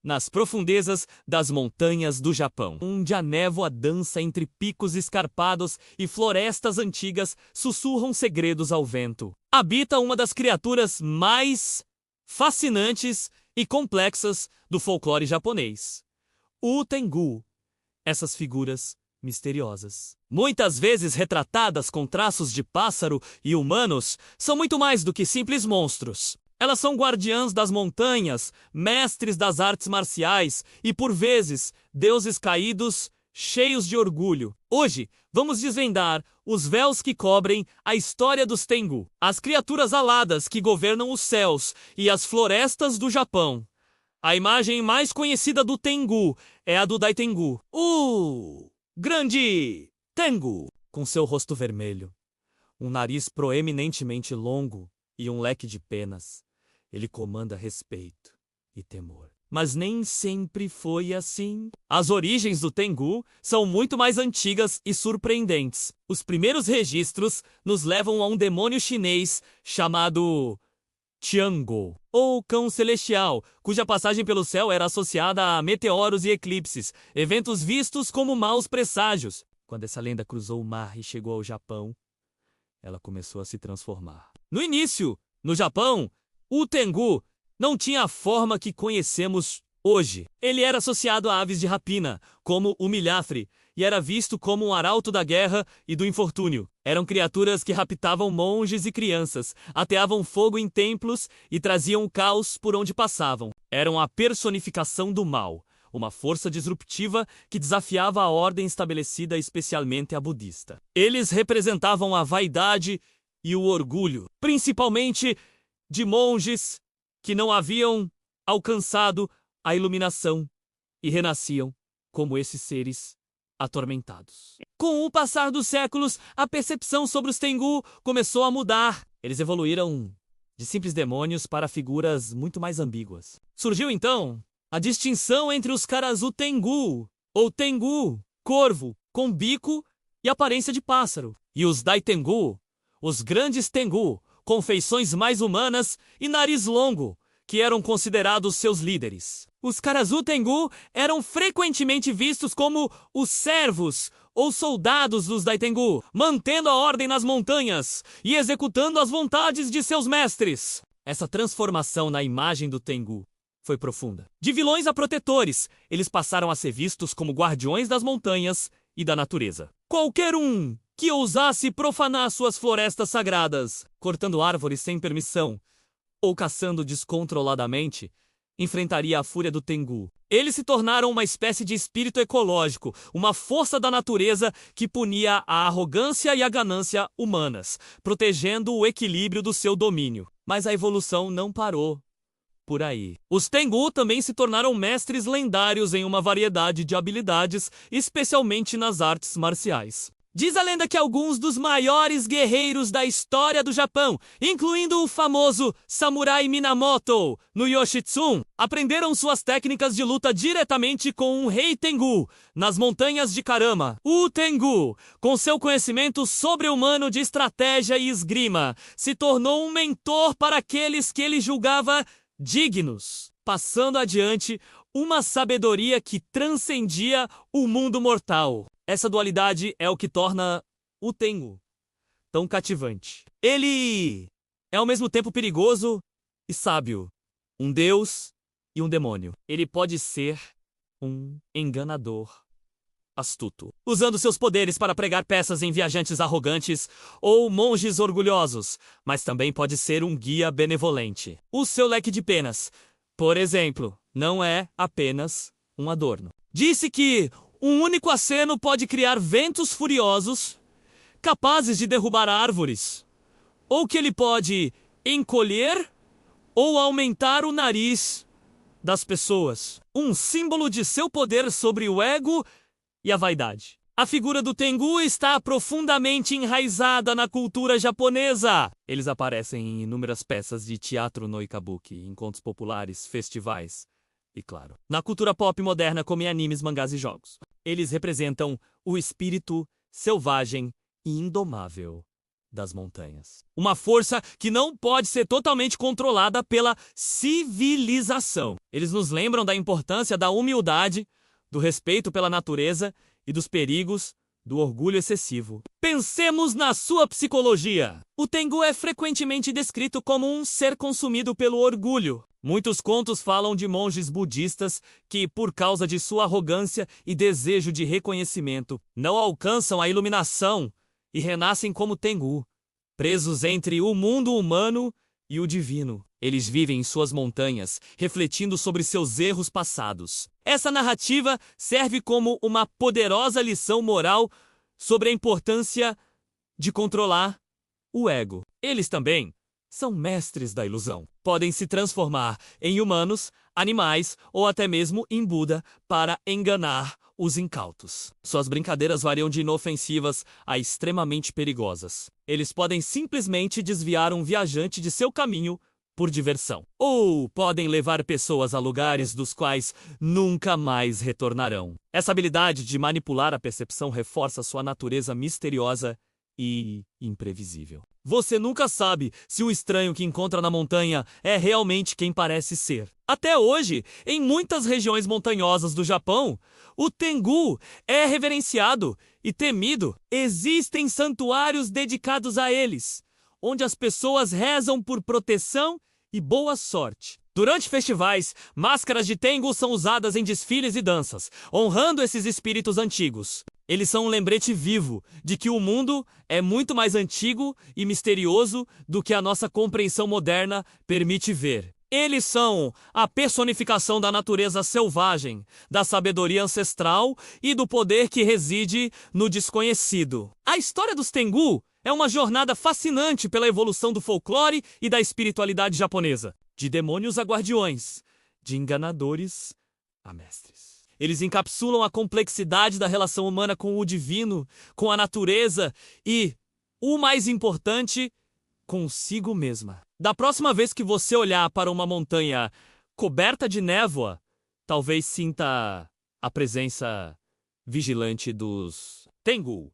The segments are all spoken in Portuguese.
nas profundezas das montanhas do Japão, onde a névoa dança entre picos escarpados e florestas antigas sussurram segredos ao vento. Habita uma das criaturas mais fascinantes e complexas do folclore japonês, o Tengu. Essas figuras misteriosas, muitas vezes retratadas com traços de pássaro e humanos, são muito mais do que simples monstros. Elas são guardiãs das montanhas, mestres das artes marciais e, por vezes, deuses caídos cheios de orgulho. Hoje, vamos desvendar os véus que cobrem a história dos Tengu, as criaturas aladas que governam os céus e as florestas do Japão. A imagem mais conhecida do Tengu é a do Daitengu, o grande Tengu, com seu rosto vermelho, um nariz proeminentemente longo e um leque de penas. Ele comanda respeito e temor. Mas nem sempre foi assim. As origens do Tengu são muito mais antigas e surpreendentes. Os primeiros registros nos levam a um demônio chinês chamado Tiangou, ou Cão Celestial, cuja passagem pelo céu era associada a meteoros e eclipses, eventos vistos como maus presságios. Quando essa lenda cruzou o mar e chegou ao Japão, ela começou a se transformar. No início, no Japão, o Tengu não tinha a forma que conhecemos hoje. Ele era associado a aves de rapina, como o milhafre, e era visto como um arauto da guerra e do infortúnio. Eram criaturas que raptavam monges e crianças, ateavam fogo em templos e traziam caos por onde passavam. Eram a personificação do mal, uma força disruptiva que desafiava a ordem estabelecida, especialmente a budista. Eles representavam a vaidade e o orgulho, principalmente de monges que não haviam alcançado a iluminação e renasciam como esses seres atormentados. Com o passar dos séculos, a percepção sobre os Tengu começou a mudar. Eles evoluíram de simples demônios para figuras muito mais ambíguas. Surgiu então a distinção entre os Karasu Tengu, ou Tengu, corvo, com bico e aparência de pássaro, e os Daitengu, os grandes Tengu, com feições mais humanas e nariz longo, que eram considerados seus líderes. Os Karasu Tengu eram frequentemente vistos como os servos ou soldados dos Daitengu, mantendo a ordem nas montanhas e executando as vontades de seus mestres. Essa transformação na imagem do Tengu foi profunda. De vilões a protetores, eles passaram a ser vistos como guardiões das montanhas e da natureza. Qualquer um que ousasse profanar suas florestas sagradas, cortando árvores sem permissão ou caçando descontroladamente, enfrentaria a fúria do Tengu. Eles se tornaram uma espécie de espírito ecológico, uma força da natureza que punia a arrogância e a ganância humanas, protegendo o equilíbrio do seu domínio. Mas a evolução não parou por aí. Os Tengu também se tornaram mestres lendários em uma variedade de habilidades, especialmente nas artes marciais. Diz a lenda que alguns dos maiores guerreiros da história do Japão, incluindo o famoso Samurai Minamoto no Yoshitsune, aprenderam suas técnicas de luta diretamente com um rei Tengu, nas montanhas de Karama. O Tengu, com seu conhecimento sobre-humano de estratégia e esgrima, se tornou um mentor para aqueles que ele julgava dignos, passando adiante uma sabedoria que transcendia o mundo mortal. Essa dualidade é o que torna o Tengu tão cativante. Ele é ao mesmo tempo perigoso e sábio, um deus e um demônio. Ele pode ser um enganador astuto, usando seus poderes para pregar peças em viajantes arrogantes ou monges orgulhosos, mas também pode ser um guia benevolente. O seu leque de penas, por exemplo, não é apenas um adorno. Disse que um único aceno pode criar ventos furiosos, capazes de derrubar árvores, ou que ele pode encolher ou aumentar o nariz das pessoas, um símbolo de seu poder sobre o ego e a vaidade. A figura do Tengu está profundamente enraizada na cultura japonesa. Eles aparecem em inúmeras peças de teatro no kabuki, em contos populares, festivais e, claro, na cultura pop moderna como em animes, mangás e jogos. Eles representam o espírito selvagem e indomável das montanhas. Uma força que não pode ser totalmente controlada pela civilização. Eles nos lembram da importância da humildade, do respeito pela natureza e dos perigos do orgulho excessivo. Pensemos na sua psicologia. O Tengu é frequentemente descrito como um ser consumido pelo orgulho. Muitos contos falam de monges budistas que, por causa de sua arrogância e desejo de reconhecimento, não alcançam a iluminação e renascem como Tengu, presos entre o mundo humano e o divino. Eles vivem em suas montanhas, refletindo sobre seus erros passados. Essa narrativa serve como uma poderosa lição moral sobre a importância de controlar o ego. Eles também são mestres da ilusão. Podem se transformar em humanos, animais ou até mesmo em Buda para enganar os incautos. Suas brincadeiras variam de inofensivas a extremamente perigosas. Eles podem simplesmente desviar um viajante de seu caminho por diversão. Ou podem levar pessoas a lugares dos quais nunca mais retornarão. Essa habilidade de manipular a percepção reforça sua natureza misteriosa e imprevisível. Você nunca sabe se o estranho que encontra na montanha é realmente quem parece ser. Até hoje, em muitas regiões montanhosas do Japão, o Tengu é reverenciado e temido. Existem santuários dedicados a eles, onde as pessoas rezam por proteção e boa sorte. Durante festivais, máscaras de Tengu são usadas em desfiles e danças, honrando esses espíritos antigos. Eles são um lembrete vivo de que o mundo é muito mais antigo e misterioso do que a nossa compreensão moderna permite ver. Eles são a personificação da natureza selvagem, da sabedoria ancestral e do poder que reside no desconhecido. A história dos Tengu é uma jornada fascinante pela evolução do folclore e da espiritualidade japonesa. De demônios a guardiões, de enganadores a mestres. Eles encapsulam a complexidade da relação humana com o divino, com a natureza e, o mais importante, consigo mesma. Da próxima vez que você olhar para uma montanha coberta de névoa, talvez sinta a presença vigilante dos Tengu,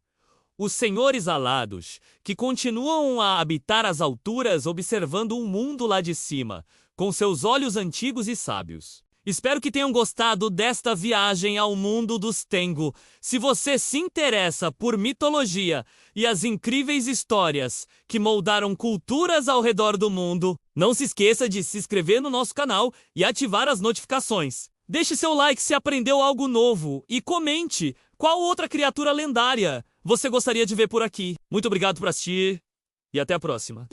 os senhores alados, que continuam a habitar as alturas observando o mundo lá de cima, com seus olhos antigos e sábios. Espero que tenham gostado desta viagem ao mundo dos Tengu. Se você se interessa por mitologia e as incríveis histórias que moldaram culturas ao redor do mundo, não se esqueça de se inscrever no nosso canal e ativar as notificações. Deixe seu like se aprendeu algo novo e comente qual outra criatura lendária você gostaria de ver por aqui. Muito obrigado por assistir e até a próxima.